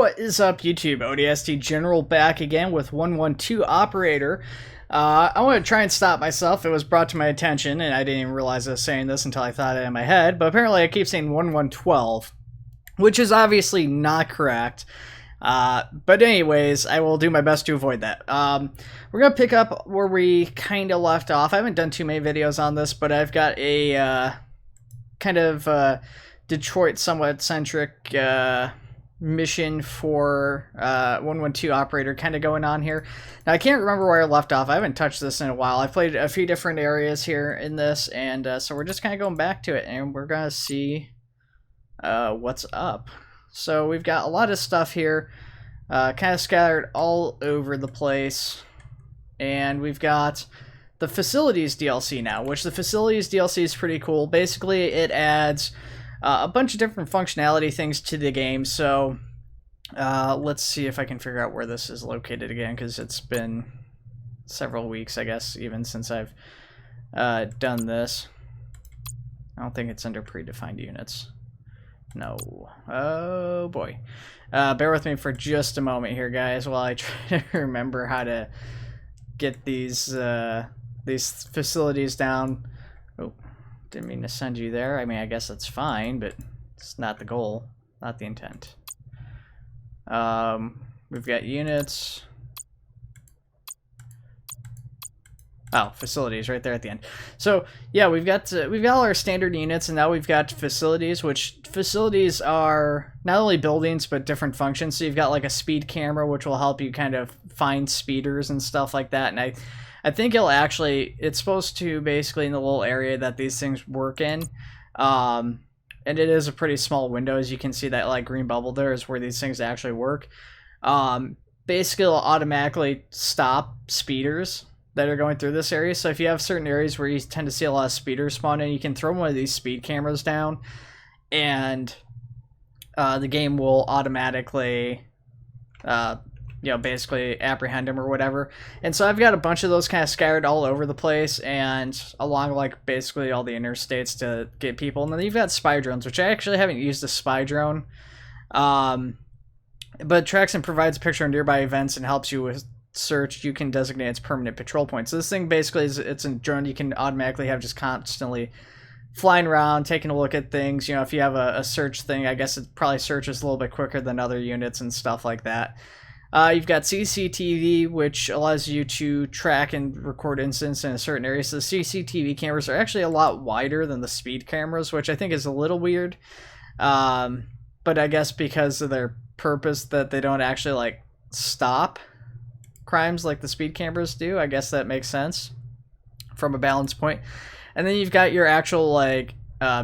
What is up, YouTube? ODST General back again with 112 Operator. I want to try and stop myself. It was brought to my attention, and I didn't even realize I was saying this until I thought it in my head, but apparently I keep saying 1112, which is obviously not correct. But anyways, I will do my best to avoid that. We're going to pick up where we kind of left off. I haven't done too many videos on this, but I've got a kind of Detroit somewhat centric mission for 112 Operator kind of going on here. Now I can't remember where I left off. I haven't touched this in a while. I've played a few different areas here in this, and so we're just kind of going back to it, and we're going to see what's up. So we've got a lot of stuff here kind of scattered all over the place, and we've got the Facilities DLC now, which the Facilities DLC is pretty cool. Basically, it adds a bunch of different functionality things to the game. So let's see if I can figure out where this is located again, because it's been several weeks, I guess, even since I've done this. I don't think it's under predefined units. No. Oh boy. Bear with me for just a moment here, guys, while I try to remember how to get these facilities down. Oh, didn't mean to send you there. I mean, I guess that's fine, but it's not the goal, not the intent. We've got units. Oh, facilities right there at the end. So yeah, we've got all our standard units, and now we've got facilities, which facilities are not only buildings but different functions. So you've got like a speed camera, which will help you kind of find speeders and stuff like that. And I think it's supposed to basically in the little area that these things work in, and it is a pretty small window. As you can see, that like green bubble there is where these things actually work. Basically, it'll automatically stop speeders that are going through this area. So if you have certain areas where you tend to see a lot of speeders spawn in, you can throw one of these speed cameras down, and the game will automatically basically apprehend them or whatever. And so I've got a bunch of those kind of scattered all over the place and along like basically all the interstates to get people. And then you've got spy drones, which I actually haven't used a spy drone, but tracks and provides a picture of nearby events and helps you with search. You can designate its permanent patrol points. So this thing basically it's a drone you can automatically have just constantly flying around, taking a look at things. You know, if you have a search thing, I guess it probably searches a little bit quicker than other units and stuff like that. You've got CCTV, which allows you to track and record incidents in a certain area. So the CCTV cameras are actually a lot wider than the speed cameras, which I think is a little weird. But I guess because of their purpose that they don't actually like stop crimes like the speed cameras do, I guess that makes sense from a balance point. And then you've got your actual like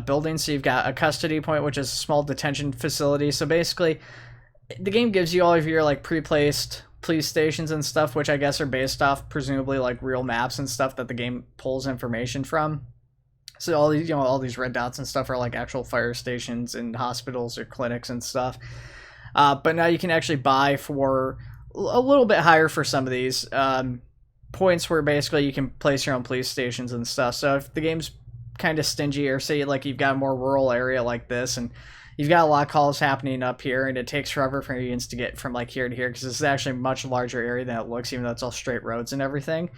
buildings. So you've got a custody point, which is a small detention facility. So basically the game gives you all of your like pre-placed police stations and stuff, which I guess are based off presumably like real maps and stuff that the game pulls information from. So all these, all these red dots and stuff are like actual fire stations and hospitals or clinics and stuff. But now you can actually buy for a little bit higher for some of these points where basically you can place your own police stations and stuff. So if the game's kind of stingy, or say like you've got a more rural area like this and you've got a lot of calls happening up here and it takes forever for units to get from like here to here, because it's actually a much larger area than it looks, even though it's all straight roads and everything.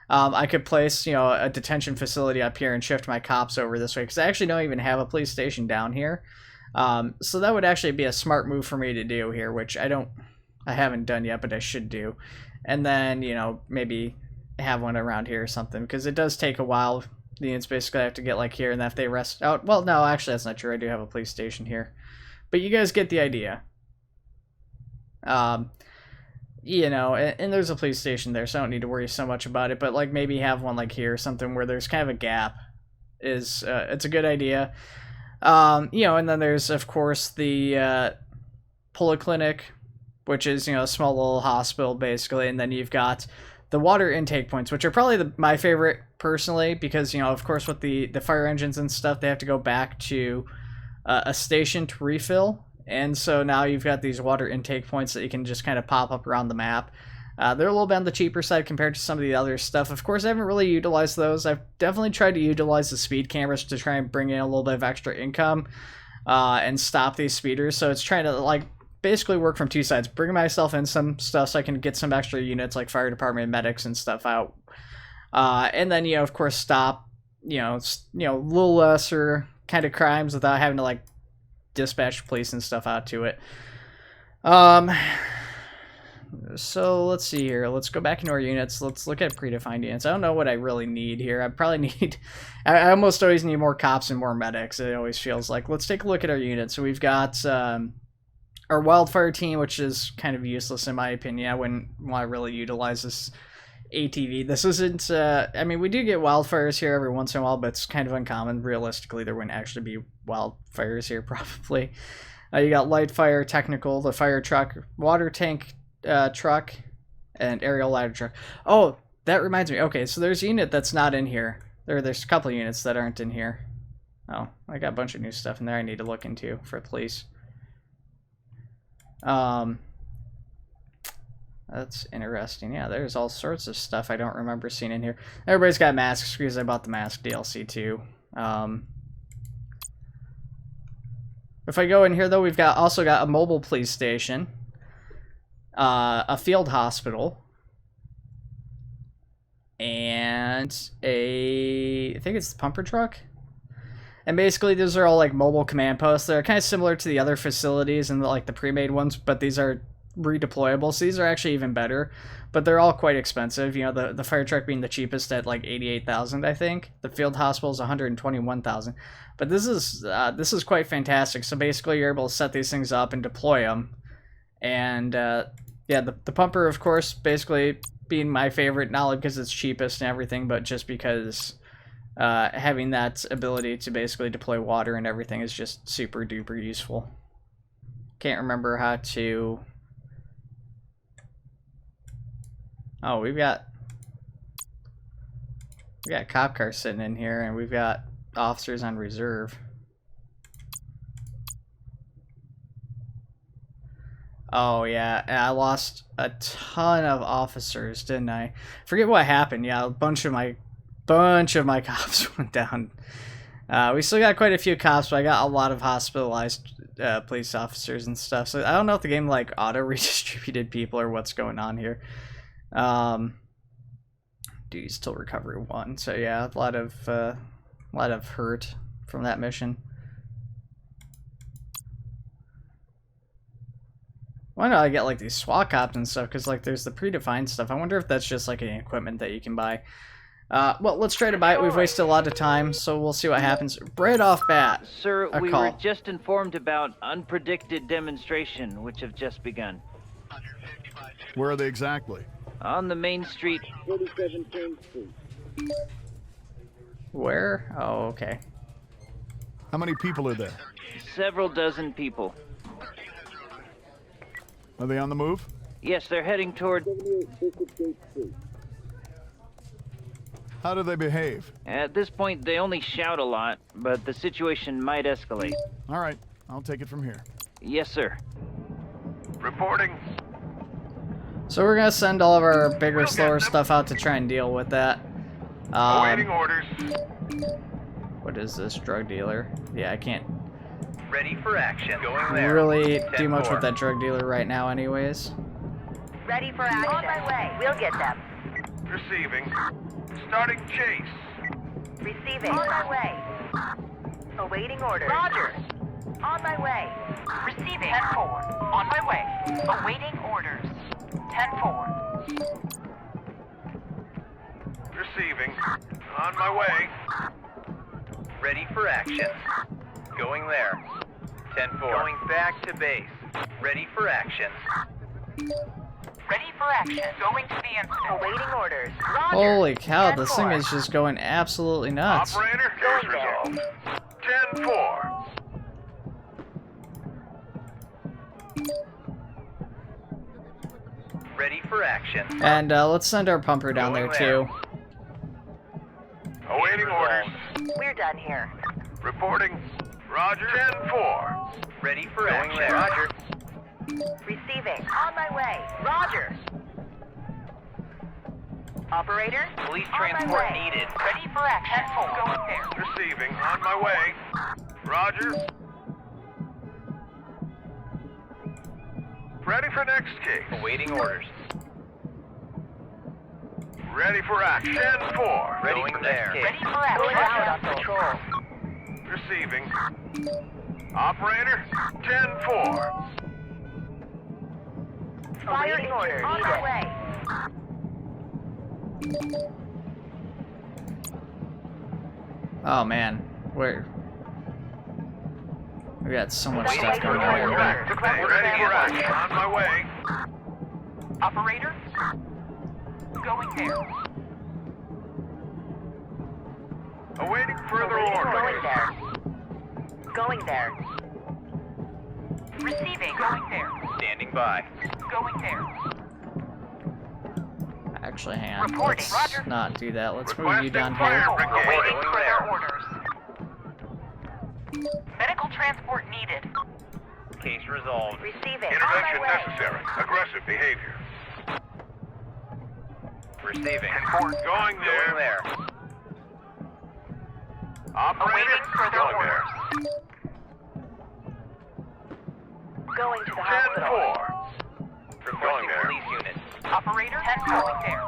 I could place a detention facility up here and shift my cops over this way, because I actually don't even have a police station down here. So that would actually be a smart move for me to do here, which I haven't done yet, but I should do. And then, maybe have one around here or something, because it does take a while. The units basically have to get like here, and if they rest out, well, no, actually that's not true. I do have a police station here, but you guys get the idea. And there's a police station there, so I don't need to worry so much about it, but like maybe have one like here or something where there's kind of a gap it's a good idea. And then there's of course the polyclinic, which is, a small little hospital basically, and then you've got the water intake points, which are probably my favorite personally, because, of course with the fire engines and stuff, they have to go back to a station to refill, and so now you've got these water intake points that you can just kind of pop up around the map. They're a little bit on the cheaper side compared to some of the other stuff. Of course, I haven't really utilized those. I've definitely tried to utilize the speed cameras to try and bring in a little bit of extra income and stop these speeders, so it's trying to like basically work from two sides. Bring myself in some stuff so I can get some extra units like fire department, medics, and stuff out. And then, of course, stop, little lesser kind of crimes without having to, like, dispatch police and stuff out to it. So let's see here. Let's go back into our units. Let's look at predefined units. I don't know what I really need here. I probably need... I almost always need more cops and more medics. It always feels like. Let's take a look at our units. So we've got our wildfire team, which is kind of useless in my opinion. I wouldn't want to really utilize this ATV. This isn't... I mean, we do get wildfires here every once in a while, but it's kind of uncommon. Realistically, there wouldn't actually be wildfires here, probably. You got light fire, technical, the fire truck, water tank truck, and aerial ladder truck. Oh, that reminds me. Okay, so there's a unit that's not in here. There's a couple of units that aren't in here. Oh, I got a bunch of new stuff in there I need to look into for police. That's interesting. Yeah, there's all sorts of stuff I don't remember seeing in here. Everybody's got masks because I bought the mask DLC too. If I go in here though, we've also got a mobile police station, a field hospital, and I think it's the pumper truck. And basically these are all like mobile command posts. They're kind of similar to the other facilities and like the pre-made ones, but these are redeployable, so these are actually even better, but they're all quite expensive. The fire truck being the cheapest at like 88,000, I think. The field hospital is 121,000, but this is quite fantastic. So basically you're able to set these things up and deploy them, and yeah, the pumper, of course, basically being my favorite, not only because it's cheapest and everything, but just because having that ability to basically deploy water and everything is just super duper useful. Can't remember how to... Oh, we've got cop cars sitting in here, and we've got officers on reserve. Oh yeah, I lost a ton of officers, didn't I? Forget what happened. Yeah, a bunch of my cops went down. We still got quite a few cops, but I got a lot of hospitalized police officers and stuff. So I don't know if the game like auto redistributed people or what's going on here. Duties till recovery 1. So yeah, a lot of hurt from that mission. Why don't I get like these SWAT cops and stuff? Because like there's the predefined stuff. I wonder if that's just like an equipment that you can buy. Well, let's try to buy it. We've wasted a lot of time, so we'll see what happens. Right off bat, sir, we were just informed about unpredicted demonstration, which have just begun. Where are they exactly? On the main street. 47 King Street. Where? Oh, okay. How many people are there? Several dozen people. Are they on the move? Yes, they're heading toward... 78 Bishopgate Street. How do they behave? At this point, they only shout a lot, but the situation might escalate. All right, I'll take it from here. Yes, sir. Reporting. So we're gonna send all of our bigger, slower stuff out to try and deal with that. Awaiting orders. What is this, drug dealer? Yeah, I can't Ready for action. Going there. really do much with that drug dealer right now anyways. Ready for action. On my way. We'll get them. Receiving. Starting chase. Receiving. On my way. Awaiting orders. Roger. On my way. Receiving. 10-4. On my way. Awaiting orders. 10-4. Receiving. On my way. Ready for action. Going there. 10-4. Going back to base. Ready for action. Ready for action. Going to the incident. Awaiting orders. Roger. Holy cow, this thing is just going absolutely nuts. Operator, here's result. 10-4. Ready for action. And let's send our pumper down there too. Awaiting orders. We're done here. Reporting. Roger. 10-4. Ready for action. Roger. Receiving. On my way. Roger. Operator. Police On my transport way. needed. Ready for action. 10-4. Going there. Receiving. On my way. Roger. Ready for next case. Awaiting orders. Ready for action. 10-4. Ready Going for there. next case. Ready for action. Going out on patrol. Receiving. Operator. 10-4. Awaiting orders. On my way. Oh man, where? We got so much Wait, stuff wait, going wait, on. wait, here. wait. Ready for action. On my way. Operator? Going there. Awaiting further Going orders. there. Going there. Receiving. Going there. Standing by. Going there. Actually, hang on. Reporting. Let's Roger. not do that. Let's move you Requesting down fire here. brigade. Awaiting Going further there. orders. Medical transport needed. Case resolved. Receiving. Intervention On my way. necessary. Aggressive behavior. Receiving. Going there. Going there. Operator. Awaiting further Going orders. there. Going to the hospital. 10-4. Requesting there. police unit. Operator? 10 going there.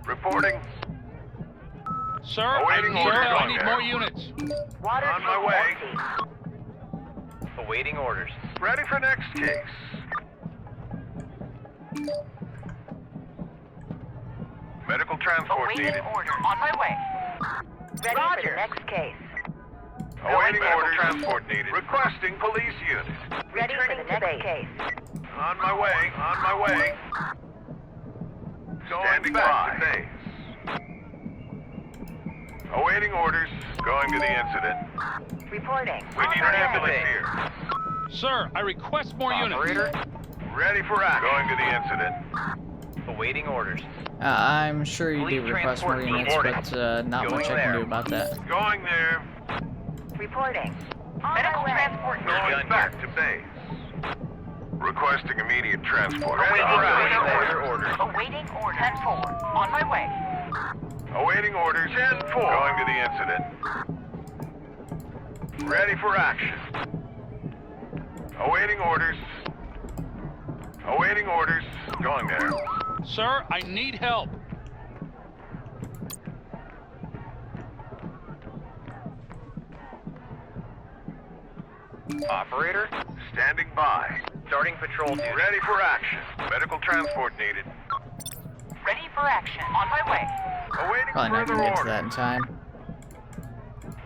Reporting. Sir, Awaiting I orders. need more units. Water On my tank way. empty. Awaiting orders. Ready for next case. Medical transport Awaiting needed. order. On my way. Ready Roger. for the next case. Awaiting medical transport needed. Requesting police unit. Ready for the next case. On my way. On my way. Standing back to base. Awaiting orders. Going to the incident. Reporting. We On need my an way. ambulance here. Sir, I request more units. Operator. Ready for action. Going to the incident. Awaiting orders. I'm sure you do Police request more transport units, needed. but not Going much I can there. do about that. Going there. Reporting. Medical transport Done Going here. back to base. Requesting immediate transport. Awaiting Ready for further action. orders. Awaiting order. 10-4. On my way. Awaiting orders. 10-4. Going to the incident. Ready for action. Awaiting orders. Awaiting orders. Going there. Sir, I need help. Operator. Standing by. Starting patrol duty. Ready for action. Medical transport needed. Ready for action. On my way. Awaiting Probably not further gonna get to orders. that in time.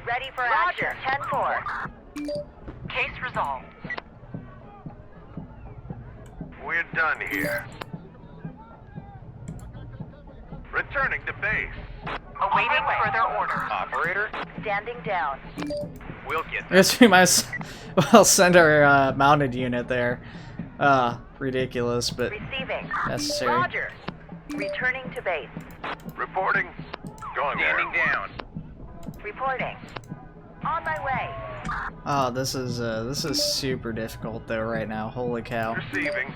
Ready for action. 10-4. Case resolved. We're done here. Returning to base. Awaiting further orders. Operator. Standing down. We'll get I them. guess we might as well send our mounted unit there. Ridiculous, but Receiving. necessary. Roger. Returning to base. Reporting. Going Standing there. down. Reporting. On my way. Oh, this is super difficult though right now. Holy cow. Receiving.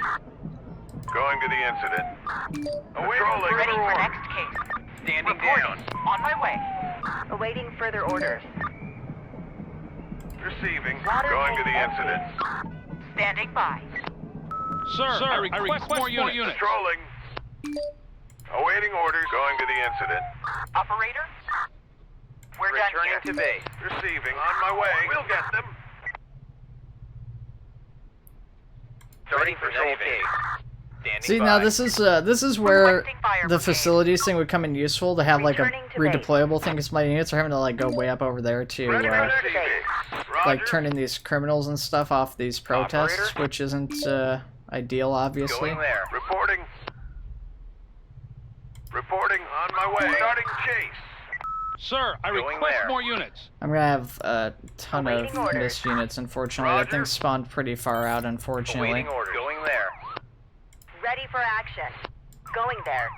Going to the incident. Awaiting Ready further for orders. next case. Standing Reporting. down. On my way. Awaiting further orders. Receiving. Water Going to the tank incident. Standing by. Sir, I request more units. Patrolling. Awaiting orders. Going to the incident. Operator? We're done Returning here. to base. Receiving. On my way. We'll get them. Starting patrol case. Standing See, by. now this is where Requesting fire the brigade. facilities thing would come in useful to have like a Returning to base. redeployable thing because my units are having to like go way up over there to Ready for next base. case. like Roger. turning these criminals and stuff off these protests, Operator? which isn't ideal, obviously. Going there. Reporting. Reporting. On my way. Starting chase. Sir, I Going request there. more units. I'm gonna have a ton Awaiting of orders. missed units, unfortunately. That Roger. thing spawned pretty far out, unfortunately. Awaiting orders. Going there. Ready for action. Going there.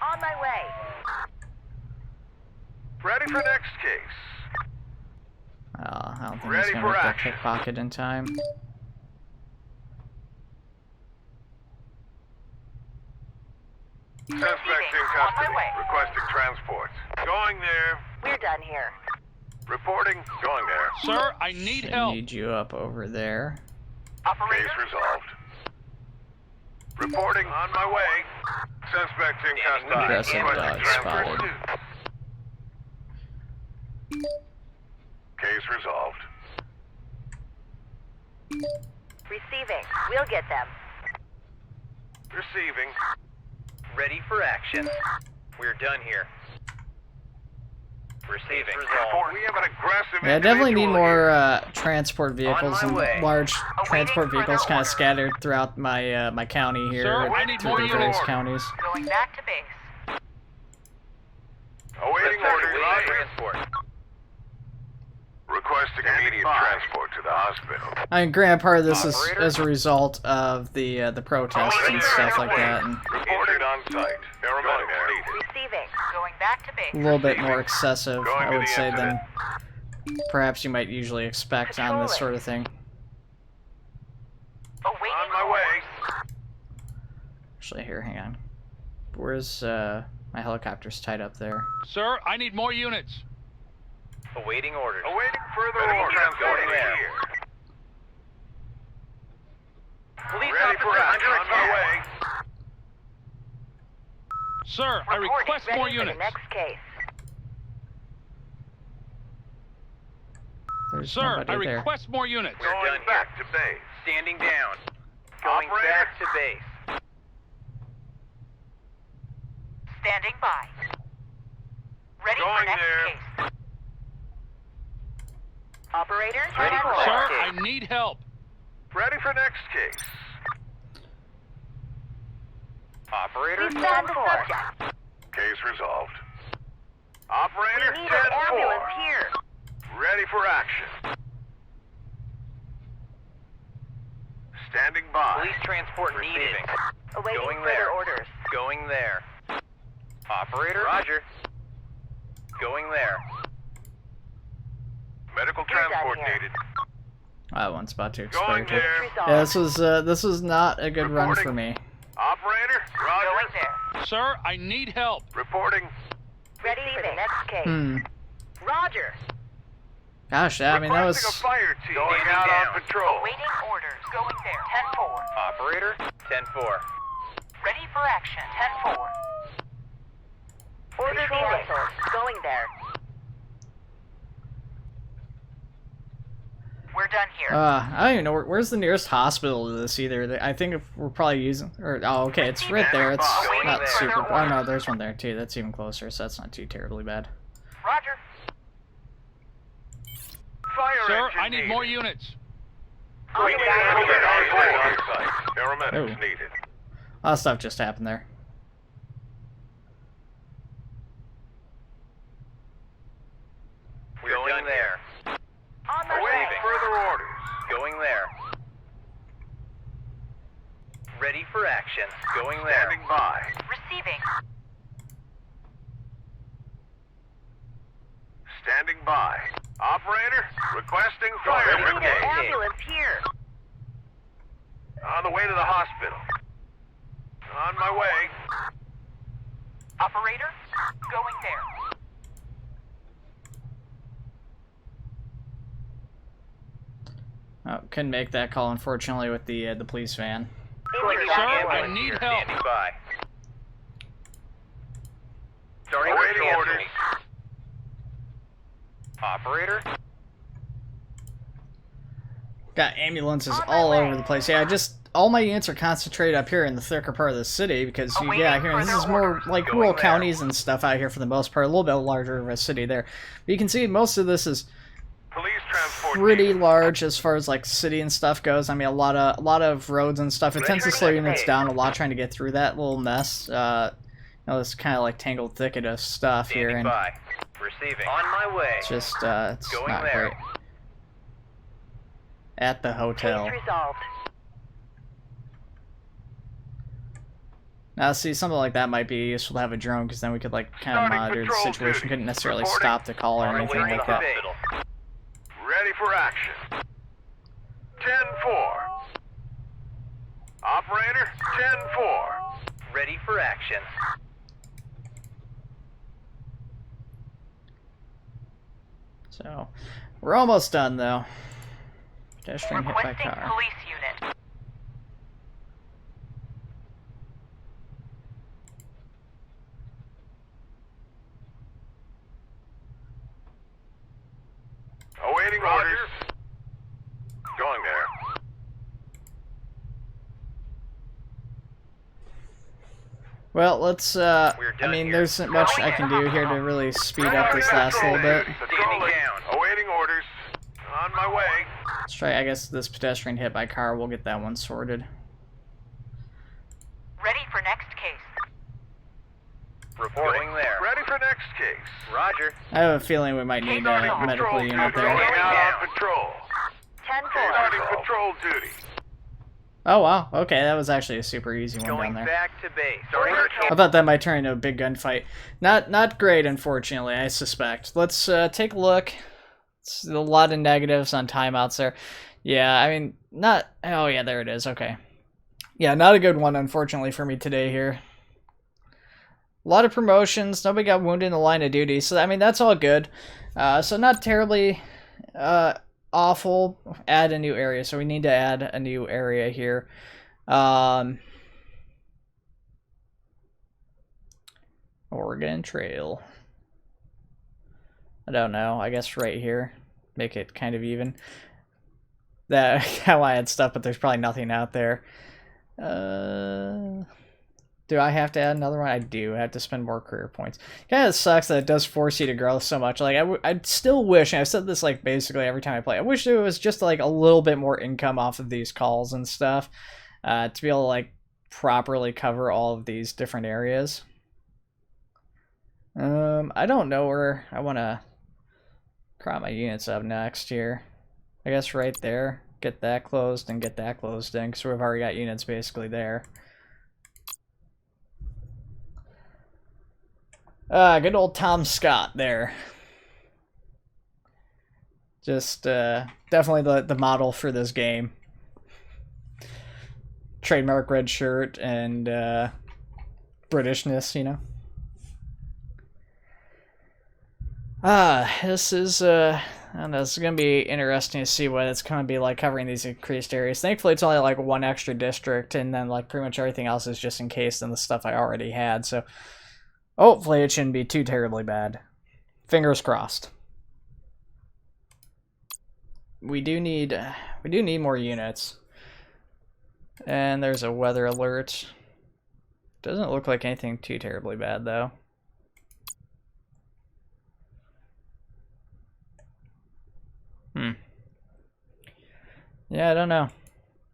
On my way. Ready for next case. I don't think Ready he's gonna for make that action. pickpocket in time. Suspects in On my custody. way. Requesting transport. Going there. We're done here. Reporting. Going there. Sir, I need I help. need you up over there. Case resolved. Reporting. On my way. Suspect in custody. Aggressive Requesting dog transfer spotted. to- Case resolved. Receiving. We'll get them. Receiving. Ready for action. We're done here. Receiving. We have an aggressive Yeah, I definitely need individual here. more transport vehicles my and way. large transport further vehicles kind of orders. scattered throughout my my county here, Sir, I need through more the various units. counties. Going back to base. Awaiting orders. Transport. Requesting immediate transport to the hospital. I mean, granted, part of this is Operator? as a result of the protests and stuff like that, and Reporting on site. Paramedics needed. Receiving. Going back to base. a little bit more excessive, Going I to would the say, than incident. perhaps you might usually expect on this sort of thing. Awaiting On my way. orders. Actually, here, hang on. Where's my helicopter's tied up there? Sir, I need more units. Awaiting orders. Awaiting further Ready orders. transporting there. Here. Police Ready for officer action. under On my way. attack. Sir, I Reporting. request Ready more for units. the next case. There's Sir, I nobody there. request more units. We're Going done back here. to base. Standing down. Going Operator? back to base. Standing by. Ready for Going next there. case. Operator, Ready stand for by. Sir, Okay. I need help. Ready for next case. Operator. Please stand the subject. Case resolved. Operator, We need an ambulance 10-4. here. Ready for action. Standing by. Police transport needed. Awaiting Going further there. orders. Going there. Operator. Roger. Going there. Medical You're done transport here. needed. One spot to Going expire. there. Resolved. Yeah, this was not a good run for Reporting. me. Operator, Going Roger. there. Sir, I need help. Reporting. Ready for the next case. Hmm. Roger. Gosh, yeah, I mean that was. Requesting a fire team. Going Standing out down. on patrol. Awaiting orders. Going there. 10-4. Operator. 10-4. Ready for action. 10-4. Order canceled. Going there. We're done here. I don't even know where's the nearest hospital to this either. I think if we're probably using. Or oh, okay, it's right there. It's Going not there. super. Oh no, there's one there too. That's even closer, so that's not too terribly bad. Roger. Fire Sir, engine I need needed. more units. We need Operator. ambulance on site. Paramedics Oh. needed. A lot of stuff just happened there. We're going there. On my way. Awaiting further orders. Going there. Ready for action. Going there. Standing by. Receiving. Standing by. Operator, requesting We fire need an brigade. ambulance here. On the way to the hospital. On my way. Operator, going there. Oh, couldn't make that call unfortunately with the police van. Injured Sir, ambulance. I need help. Standing by. Starting Awaiting with orders. Operator. Got ambulances On my all way. over the place. Yeah, just all my units are concentrated up here in the thicker part of the city because Awaiting yeah, here this further is more orders. like Going rural there. counties and stuff out here for the most part. A little bit larger of a city there. But you can see most of this is Police transport pretty needed. large as far as like city and stuff goes. I mean, a lot of roads and stuff. It tends to slow units down a lot trying to get through that little mess. You know, this kind of like tangled thicket of stuff here, Standing and by. Receiving. On my way. it's just it's Going not there. great. At the hotel. Case resolved. Now, see, something like that might be useful to have a drone, because then we could like kind of Starting monitor the patrol situation. duty. Couldn't necessarily Reporting. stop the call or On the anything way to like the that. hospital. Ready for action. 10-4. Operator, 10-4. Ready for action. So, we're almost done, though. Pedestrian hit by Requesting car. police unit. Awaiting orders. Going there. Well, let's, I mean, there's not much I can do here to really speed up this last little bit. Standing down. Awaiting orders. On my way. Let's try, I guess, this pedestrian hit by car. We'll get that one sorted. Ready for next case. Reporting there. Ready for next case. Roger. I have a feeling we might need a medical unit Going there. out on patrol. 10-4. Starting patrol duty. Oh, wow. Okay, that was actually a super easy one down Going there. back to base. I thought that might turn into a big gunfight. Not great, unfortunately, I suspect. Let's take a look. It's a lot of negatives on timeouts there. Yeah, I mean, not... Oh, yeah, there it is. Okay. Yeah, not a good one, unfortunately, for me today here. A lot of promotions. Nobody got wounded in the line of duty. So, I mean, that's all good. So, not terribly awful. Add a new area. So, we need to add a new area here. Oregon Trail. I don't know. I guess right here. Make it kind of even. That how I had stuff, but there's probably nothing out there. Do I have to add another one? I do. I have to spend more career points. Kind of sucks that it does force you to grow so much. Like, I still wish, and I've said this like basically every time I play, I wish there was just like a little bit more income off of these calls and stuff to be able to like properly cover all of these different areas. I don't know where I want to crop my units up next here. I guess right there. Get that closed and get that closed in, because we've already got units basically there. Good old Tom Scott there. Just definitely the model for this game. Trademark red shirt and Britishness, you know. This is I don't know, it's gonna be interesting to see what it's gonna be like covering these increased areas. Thankfully it's only like one extra district, and then like pretty much everything else is just encased in the stuff I already had, so hopefully it shouldn't be too terribly bad. Fingers crossed. We do need more units. And there's a weather alert. Doesn't look like anything too terribly bad though. Yeah, I don't know.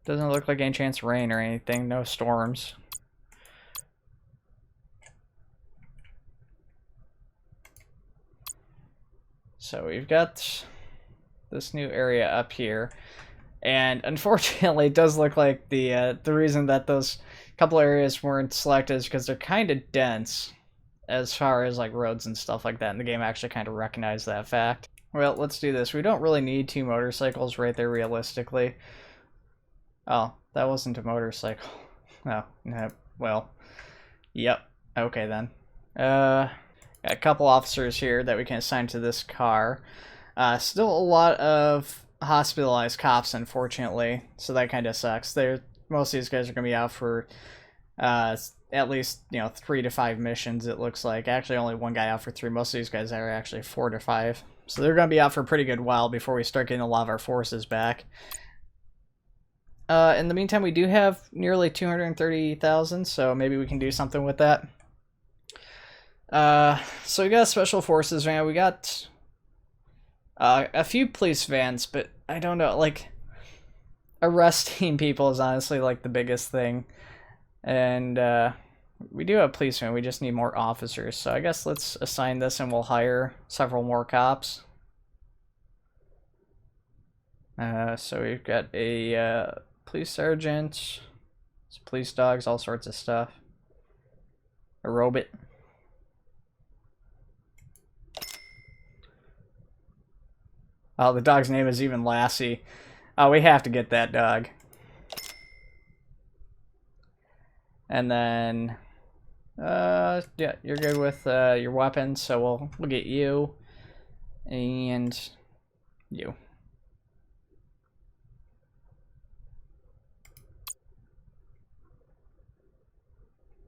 Doesn't look like any chance of rain or anything. No storms. So we've got this new area up here, and unfortunately it does look like the reason that those couple areas weren't selected is because they're kind of dense as far as like roads and stuff like that, and the game actually kind of recognized that fact. Well, let's do this. We don't really need 2 motorcycles right there realistically. Oh, that wasn't a motorcycle. Oh, no. Well, yep. Okay then. Got a couple officers here that we can assign to this car. Still a lot of hospitalized cops, unfortunately, so that kind of sucks. Most of these guys are going to be out for at least 3 to 5 missions, it looks like. Actually, only one guy out for 3. Most of these guys are actually 4 to 5. So they're going to be out for a pretty good while before we start getting a lot of our forces back. In the meantime, we do have nearly 230,000, so maybe we can do something with that. So we got special forces van. We got a few police vans, but I don't know, like, arresting people is honestly like the biggest thing. And we do have a police van, we just need more officers. So I guess let's assign this and we'll hire several more cops. So we've got a police sergeant, some police dogs, all sorts of stuff. A robot. Oh, the dog's name is even Lassie. Oh, we have to get that dog. And then, yeah, you're good with your weapons, so we'll get you. And you.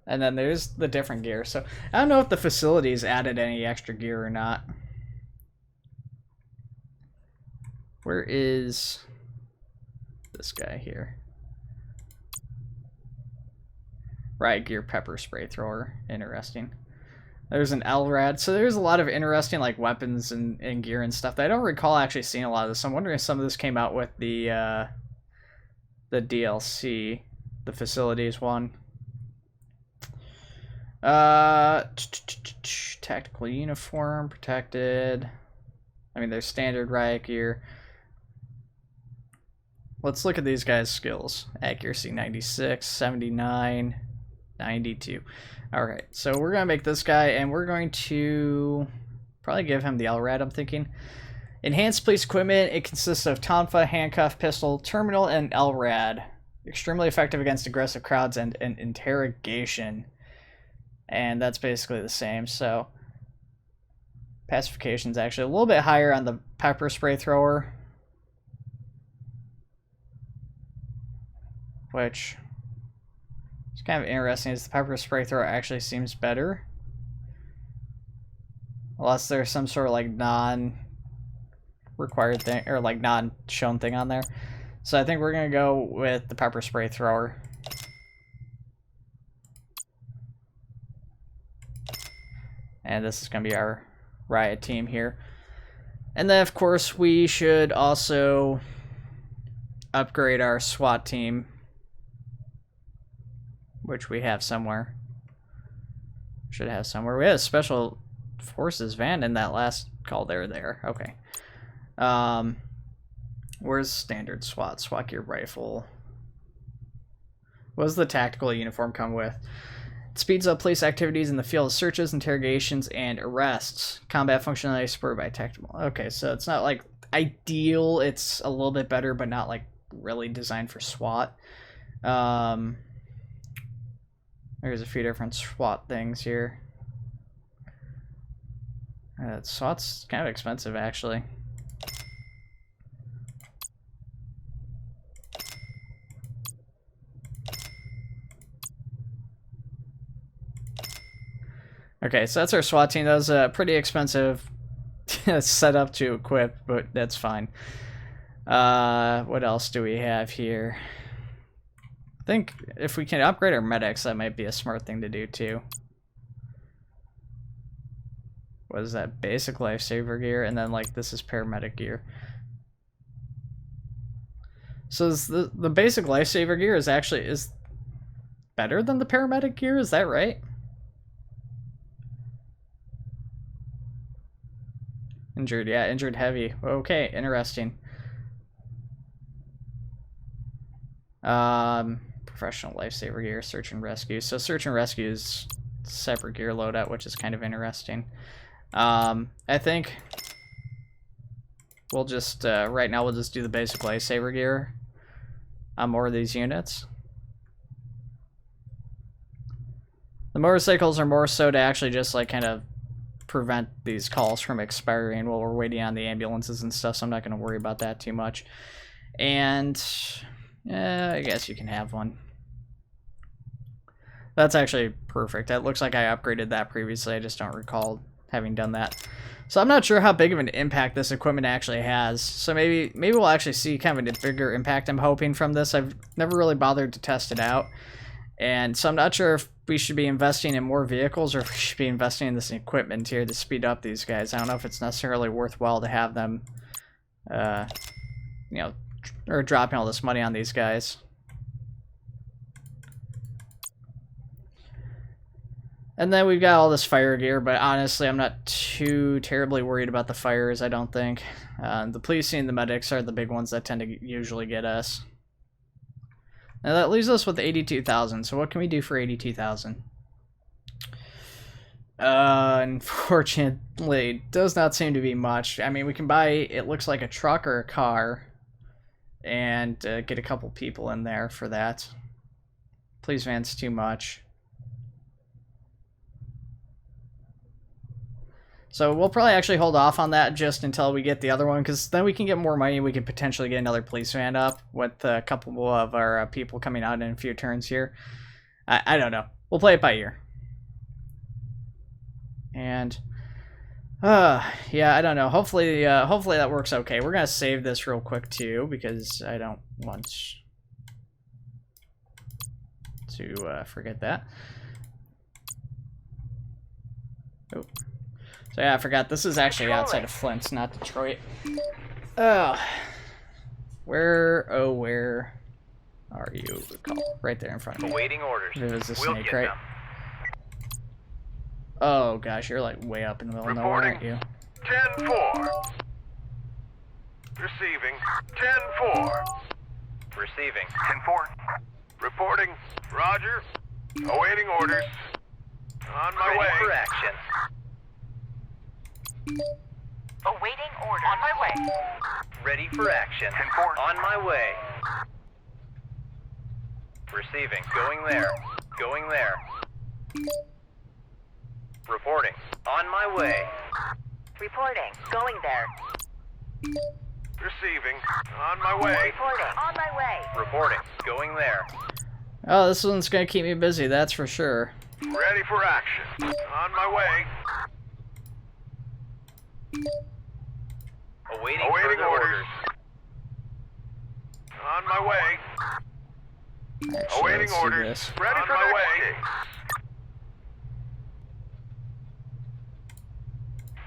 And then there's the different gear. So I don't know if the facilities added any extra gear or not. Where is this guy here? Riot gear pepper spray thrower. Interesting. There's an LRAD. So there's a lot of interesting like weapons and gear and stuff that I don't recall actually seeing a lot of this. I'm wondering if some of this came out with the DLC, the facilities one. Tactical uniform, protected. I mean, there's standard riot gear. Let's look at these guys' skills. Accuracy 96, 79, 92. Alright, so we're going to make this guy, and we're going to probably give him the LRAD, I'm thinking. Enhanced police equipment. It consists of tonfa, handcuff, pistol, terminal, and LRAD. Extremely effective against aggressive crowds and interrogation. And that's basically the same, so pacification is actually a little bit higher on the pepper spray thrower, which is kind of interesting, as the pepper spray thrower actually seems better, unless there's some sort of like non-required thing or like non-shown thing on there. So I think we're gonna go with the pepper spray thrower. And this is going to be our riot team here. And then, of course, we should also upgrade our SWAT team, which we have somewhere. Should have somewhere. We had a special forces van in that last call. There. Okay. Where's standard SWAT? SWAT gear rifle. What does the tactical uniform come with? Speeds up police activities in the field of searches, interrogations, and arrests. Combat functionality supported by tactical. Okay, so it's not like ideal. It's a little bit better, but not like really designed for SWAT. There's a few different SWAT things here. SWAT's kind of expensive, actually. Okay, so that's our SWAT team. That was a pretty expensive setup to equip, but that's fine. What else do we have here? I think if we can upgrade our medics, that might be a smart thing to do too. What is that? Basic lifesaver gear, and then like this is paramedic gear. So the basic lifesaver gear is actually better than the paramedic gear, is that right? Injured, yeah, injured heavy. Okay, interesting. Professional lifesaver gear, search and rescue. So search and rescue is separate gear loadout, which is kind of interesting. I think we'll just, right now we'll just do the basic lifesaver gear on more of these units. The motorcycles are more so to actually just like kind of prevent these calls from expiring while we're waiting on the ambulances and stuff, so I'm not going to worry about that too much. And I guess you can have one. That's actually perfect. It looks like I upgraded that previously. I just don't recall having done that. So I'm not sure how big of an impact this equipment actually has. So maybe we'll actually see kind of a bigger impact, I'm hoping, from this. I've never really bothered to test it out. And so I'm not sure if we should be investing in more vehicles or if we should be investing in this equipment here to speed up these guys. I don't know if it's necessarily worthwhile to have them, you know, or dropping all this money on these guys. And then we've got all this fire gear, but honestly, I'm not too terribly worried about the fires, I don't think. The police and the medics are the big ones that tend to usually get us. Now that leaves us with 82,000. So what can we do for 82,000? Unfortunately, does not seem to be much. I mean, we can buy, it looks like a truck or a car, and get a couple people in there for that. Police van's too much. So we'll probably actually hold off on that just until we get the other one, because then we can get more money. We can potentially get another police van up with a couple of our people coming out in a few turns here. I don't know. We'll play it by ear. And yeah, I don't know. Hopefully that works okay. We're gonna save this real quick too, because I don't want to forget that. Oh. So yeah, I forgot. This is actually outside of Flint, not Detroit. Oh. Where are you? Right there in front of me. Awaiting orders. It was a We'll snake, get right? them. Oh gosh, you're like way up in the middle of nowhere, aren't you? 10-4. Receiving. 10-4. Receiving. 10-4. Reporting. Roger. Awaiting orders. On my Ready way. for action. Awaiting order. On my way. Ready for action. 10-4. On my way. Receiving. Going there. Going there. Reporting. On my way. Reporting. Going there. Receiving. On my way. Reporting. On my way. Reporting. Going there. Oh, this one's gonna keep me busy, that's for sure. Ready for action. On my way. Awaiting Awaiting further orders. On my way. Actually, Awaiting let's do orders. this. Ready On for my my way.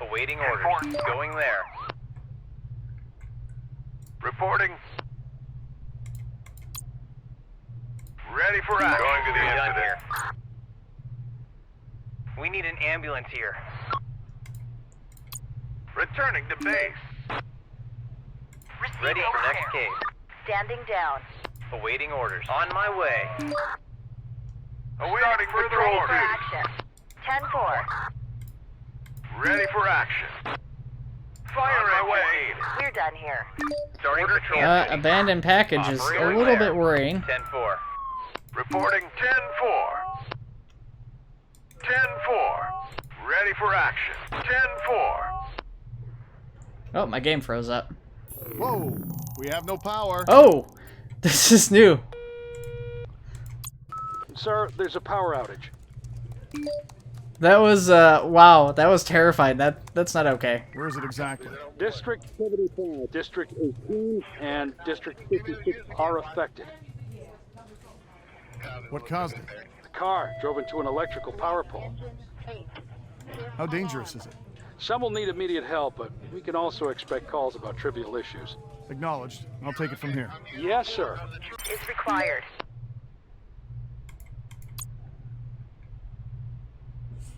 way. Awaiting orders. Going there. Reporting. Ready for action. Going to the We're done incident. here. We need an ambulance here. Returning to base. Receiving Ready for over next here. case. Standing down. Awaiting orders. On my way. Awaiting further Ready for orders. action. 10-4. Ready for action. Fire on my way. We're done here. Starting patrol. Abandoned package is a little bit worrying. 10-4. Reporting 10-4. 10-4. Ready for action. 10-4. Oh, my game froze up. Whoa, we have no power. Oh, this is new. Sir, there's a power outage. That was wow, that was terrifying. That's not okay. Where is it exactly? District 75, District 18, and District 56 are affected. What caused it? The car drove into an electrical power pole. How dangerous is it? Some will need immediate help, but we can also expect calls about trivial issues. Acknowledged. I'll take it from here. Yes, sir. Is required.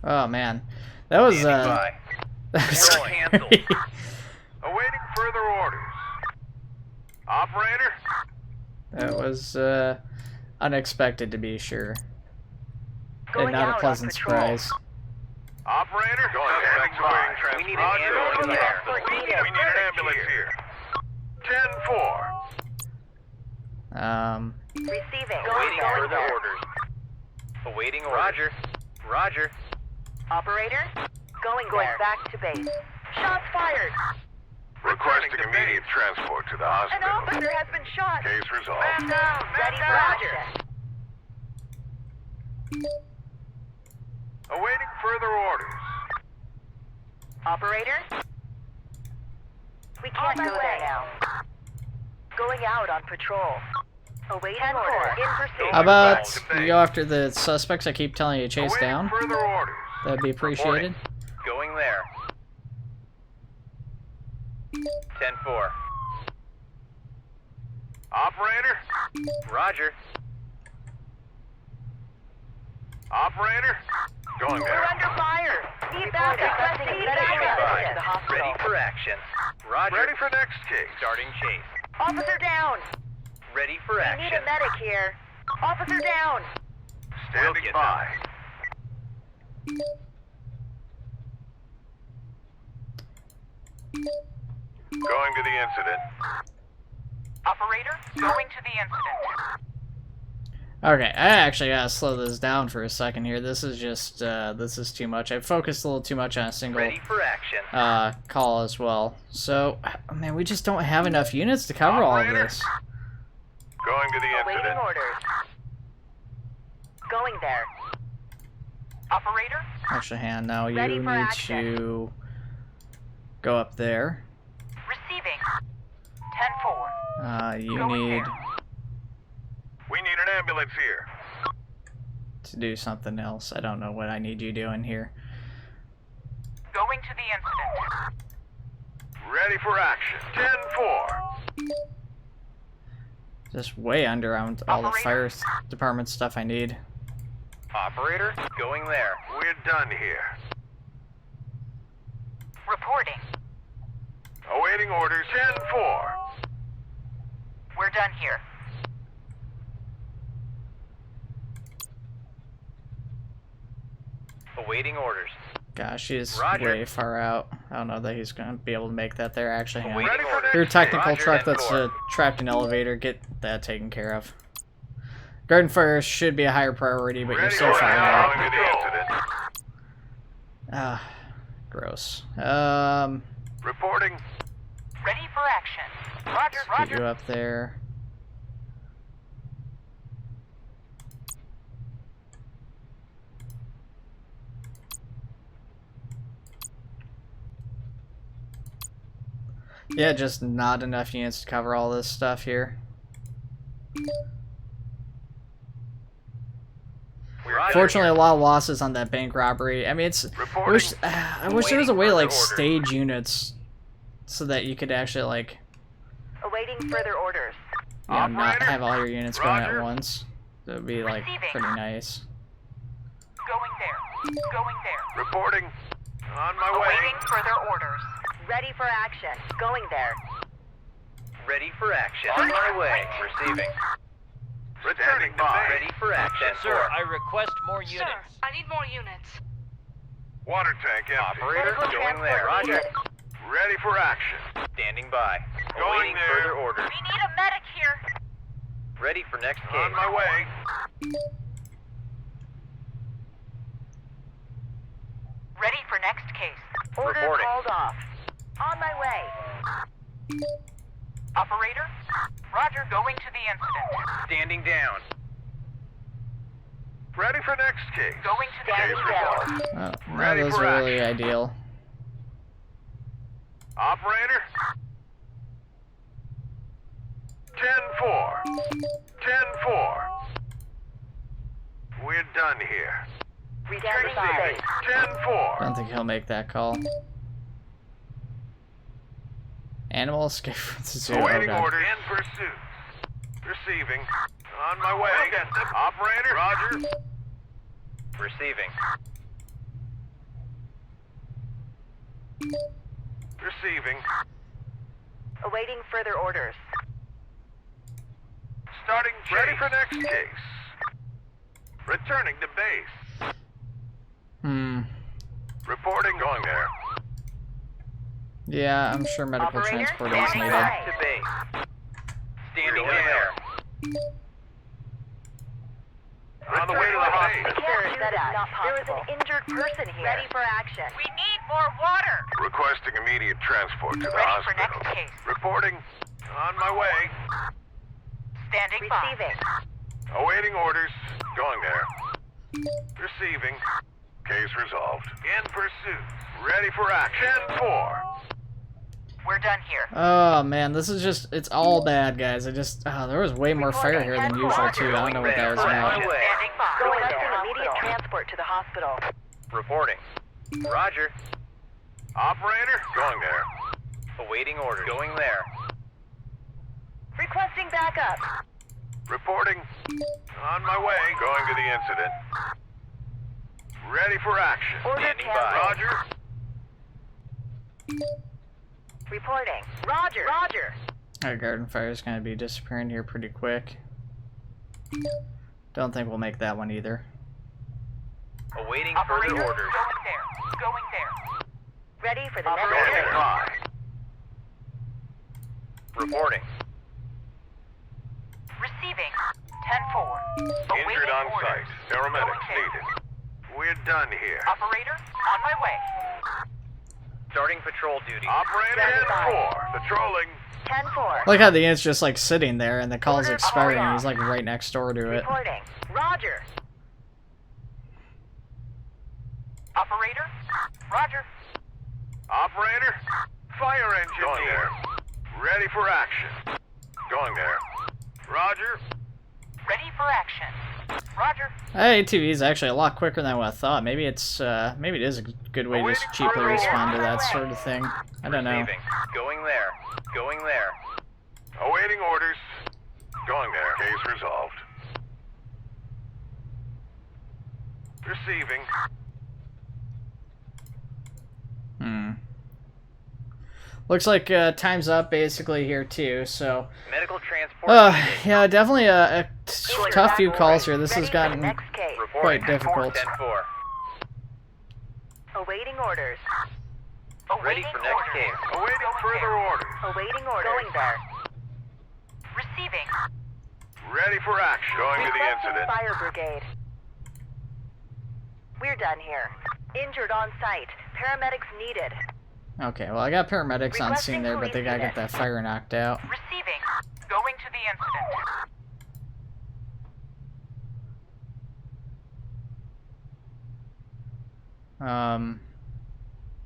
Oh man, that was Standing by. that was Roll canceled. scary. Awaiting further orders. Operator. That was unexpected to be sure, and Going not out a on pleasant patrol. surprise. Operator. Suspect by. We need an ambulance there. We need an ambulance here. 10-4. Receiving. Awaiting Going further there. orders. Awaiting orders. Roger. Operator. Going back to base. Shots fired. Requesting immediate transport to the An hospital. officer has been shot. Case resolved. Ready for action. Awaiting further orders. Operator. We can't go there now. Going out on patrol. Awaiting order. In pursuit. How about you go after the suspects I keep telling you to chase Awaiting down? further orders. That'd be appreciated. Going there. 10-4. Operator. Roger. Operator. Going We're there. under fire. Need backup. Need By. to the hospital. Ready for action. Roger. Ready for next case. Starting chase. Officer down. Ready for We need action. a medic here. Officer down. Standing get by. Going to the incident. Operator, going to the incident. Okay, I actually gotta slow this down for a second here. This is just, this is too much. I focused a little too much on a single Ready for action. call as well. So, man, we just don't have enough units to cover all of this. Going to the Awaiting incident. orders. Going there. Operator? Actually, Han, now you Ready for need action. to go up there. Receiving. 10-4. You Going need there. We need an ambulance here. to do something else. I don't know what I need you doing here. Going to the incident. Ready for action. 10-4. Just way under on all the fire department stuff I need. Operator, going there. We're done here. Reporting. Awaiting orders. 10-4. We're done here. Awaiting orders. Gosh, he's Roger. way far out. I don't know that he's gonna be able to make that there. Actually, Han. Awaiting orders. Your technical Roger, truck that's 10-4. trapped in elevator, get that taken care of. Garden fire should be a higher priority, but you're Ready so for far action. out. Going to the incident. Ah, gross. Reporting. Ready for action. Roger, Get you roger. up there. Yeah, just not enough units to cover all this stuff here. Fortunately, a lot of losses on that bank robbery. I mean, it's. I wish there was a way to like stage units, so that you could actually like, Awaiting further orders. you know, not Operator, have all your units going at Roger. once. That would be like Receiving. pretty nice. Going there. Going there. Reporting. On my way. Awaiting further orders. Ready for action. Going there. Ready for action. On my way. Receiving. Returning by. Ready for action. Sir, I request more units. Sir, I need more units. Water tank empty. Operator, Medical going there. transport Roger. needed. Ready for action. Standing by. Going Awaiting there. further orders. We need a medic here. Ready for next case. On my way. Ready for next case. Order Reporting. called off. On my way. Operator? Roger, going to the incident. Standing down. Ready for next case. Going to the Case incident. resolved. Oh, Ready those for are really action. ideal. Operator. 10-4. 10-4. We're done here. Returning to base. 10-4. I don't think he'll make that call. Animal escape from the zoo. Oh, Awaiting God. orders. In pursuit. Receiving. On my way. Operator. Roger. Receiving. Receiving. Awaiting further orders. Starting chase. Ready for next case. Returning to base. Reporting. Going there. Yeah, I'm sure medical Operator, transport is standing needed. by. To base. Standing Going there. On the way to the hospital. Sir, that is not possible. There is an injured person here. Ready for action. We need more water. Requesting immediate transport to the Ready for hospital. next case. Reporting. On my way. Standing by. Receiving. Awaiting orders. Going there. Receiving. Case resolved. In pursuit. Ready for action. 10-4. We're done here. Oh man, this is just, it's all bad, guys. There was way more fire here than usual too. I don't know what that was about. Standing by. Requesting immediate transport to the hospital. Reporting. Roger. Operator. Going there. Awaiting orders. Going there. Requesting backup. Reporting. On my way. Going to the incident. Ready for action. Order Standing canceled. by. Roger. Reporting. Roger. Roger. Our garden fire is going to be disappearing here pretty quick. Don't think we'll make that one either. Awaiting Operator, further orders. going there. Going there. Ready for the next Going case. by. Reporting. Receiving. 10-4. Injured on site. Paramedics needed. We're done here. Operator, on my way. Starting patrol duty. Operator Stand by. 10-4. Patrolling. 10-4. I like how the unit's just like sitting there and the call's expiring and he's like right next door to it. Reporting. Roger. Operator, Roger. Operator. Fire engine Going here. Ready for action. Going there. Roger. Ready for action. Roger. Hey, ATV is actually a lot quicker than what I thought. Maybe it's maybe it is a good way to just cheaply respond to that sort of thing. I don't know. Receiving. Going there. Going there. Awaiting orders. Going there. Case resolved. Receiving. Looks like time's up basically here too. So, Medical transport. yeah, definitely a tough few calls here. This has Ready for the gotten next case. quite difficult. 10-4. Awaiting orders. Ready for next orders. case. Awaiting further orders. Awaiting orders. Going there. Receiving. Ready for action. Going to the Requesting incident. fire brigade. We're done here. Injured on site. Paramedics needed. Okay, well I got paramedics on scene there, but they gotta get that fire knocked out. Receiving. Going to the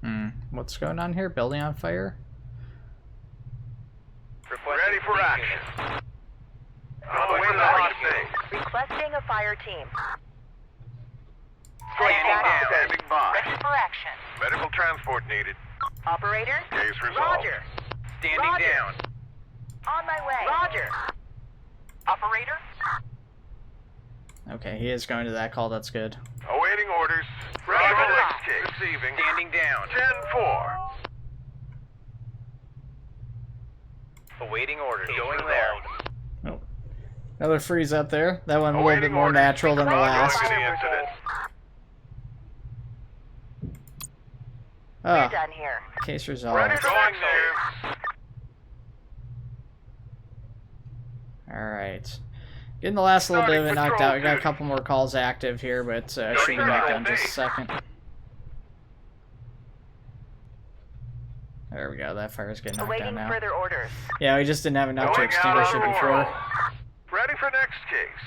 incident. What's going on here? Building on fire? Ready for action. On the way to the hospital. Requesting a fire team. Standing down. Standing by. Ready for action. Medical transport needed. Operator. Case resolved. Roger. Standing Roger. down. On my way. Roger. Operator. Okay, he is going to that call, that's good. Awaiting orders. Ready for the next case. Receiving. Standing down. 10-4. Awaiting orders. Going there. Oh. Another freeze up there. That one a little bit Awaiting more orders. natural than the Going last. to the incident. We're Ah, done here. case Ready resolved. for going there. Alright. Getting the last little bit of it knocked out. We got a couple more calls active here, but should be knocked out in just a second. There we go. That fire's getting knocked out Awaiting now. further orders. Yeah, we just didn't have enough to Going out extinguish on it before. roll. Ready for next case.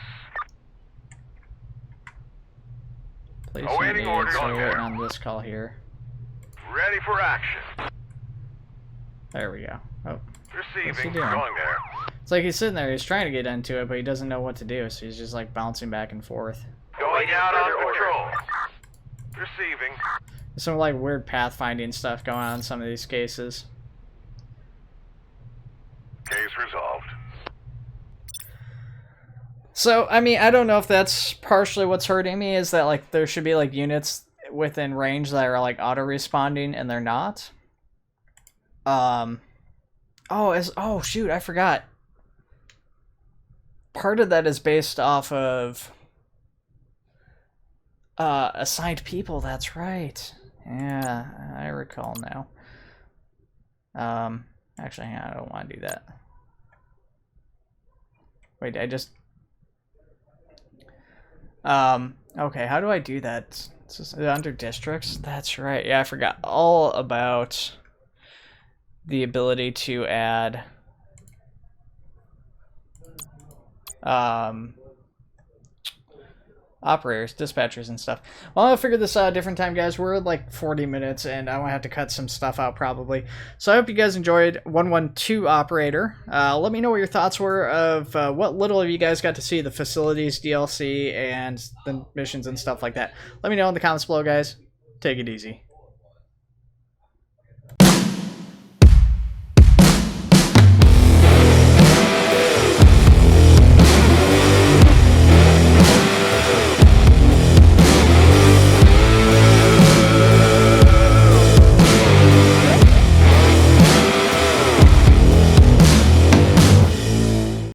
Placing Awaiting aid, orders. so we're Going waiting there. on this call here. Ready for action. There we go. Oh, Receiving. doing? Going there. it's like he's sitting there. He's trying to get into it, but he doesn't know what to do, so he's just like bouncing back and forth. Going Awaiting out on further patrol. Receiving. There's some like weird pathfinding stuff going on in some of these cases. Case resolved. So, I mean, I don't know if that's partially what's hurting me, is that, like, there should be, like, units within range that are, like, auto-responding, and they're not. Oh, shoot, I forgot. Part of that is based off of assigned people, that's right. Yeah, I recall now. Actually, hang on, I don't want to do that. Wait, I just... okay, how do I do that? Is this under districts? That's right. Yeah, I forgot all about the ability to add operators, dispatchers, and stuff. Well, I'll figure this out a different time, guys. We're at like 40 minutes, and I won't have to cut some stuff out probably. So I hope you guys enjoyed 112 Operator. Let me know what your thoughts were of what little of you guys got to see the facilities, DLC, and the missions and stuff like that. Let me know in the comments below, guys. Take it easy.